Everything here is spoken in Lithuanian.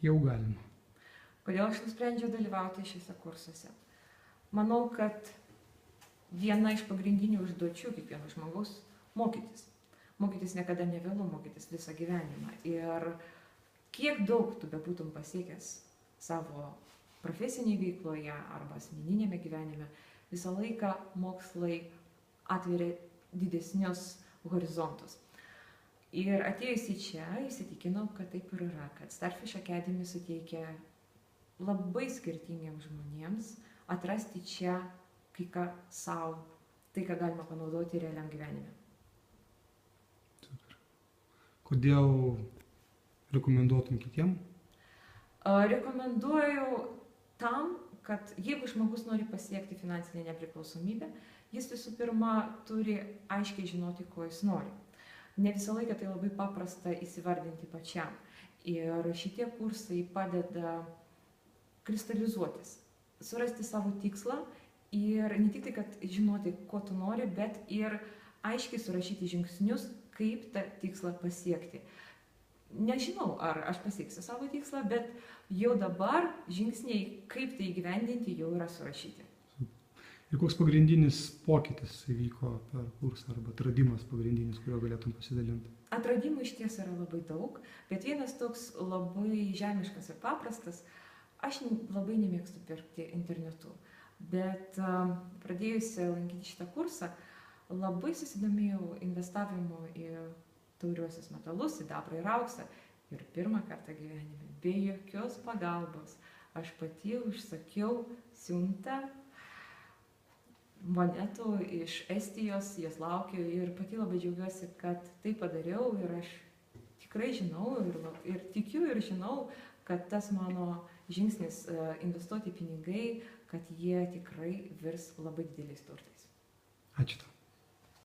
Jau galima. Kodėl aš nusprendžiau dalyvauti šiuose kursuose? Manau, kad viena iš pagrindinių užduočių kiekvieno žmogaus - mokytis. Mokytis niekada nevėlu, mokytis visą gyvenimą. Ir kiek daug tu bebūtum pasiekęs savo profesinėje veikloje arba asmeninėme gyvenime, visą laiką mokslai atveria didesnius horizontus. Ir atėjus į čia, įsitikinau, kad taip ir yra, kad Starfish Academy suteikia labai skirtingiems žmonėms atrasti čia kai ką savo, tai, ką galima panaudoti realiam gyvenime. Super. Kodėl rekomenduotum kitiem? Rekomenduoju tam, kad jeigu žmogus nori pasiekti finansinę nepriklausomybę, jis visų pirma turi aiškiai žinoti, ko jis nori. Ne visą laiką tai labai paprasta įsivardinti pačiam. Ir šitie kursai padeda kristalizuotis, surasti savo tikslą ir ne tik tai, kad žinoti, ko tu nori, bet ir aiškiai surašyti žingsnius, kaip tą tikslą pasiekti. Nežinau, ar aš pasieksiu savo tikslą, bet jau dabar žingsniai, kaip tai įgyvendinti, jau yra surašyti. Ir koks pagrindinis pokytis įvyko per kursą arba atradimas pagrindinis, kurio galėtum pasidalinti? Atradimų iš ties yra labai daug, bet vienas toks labai žemiškas ir paprastas, aš labai nemėgstu pirkti internetu, bet pradėjusi lankyti šitą kursą, labai susidomėjau investavimu į tauriuosius metalus, sidabrą ir auksą. Ir pirmą kartą gyvenime, be jokios pagalbos, aš pati užsakiau siuntą monetų iš Estijos, jas laukiu ir pati labai džiaugiuosi, kad tai padariau ir aš tikrai žinau ir tikiu ir žinau, kad tas mano žingsnis investuoti pinigai, kad jie tikrai virs labai dideliais turtais. Ačiū tau.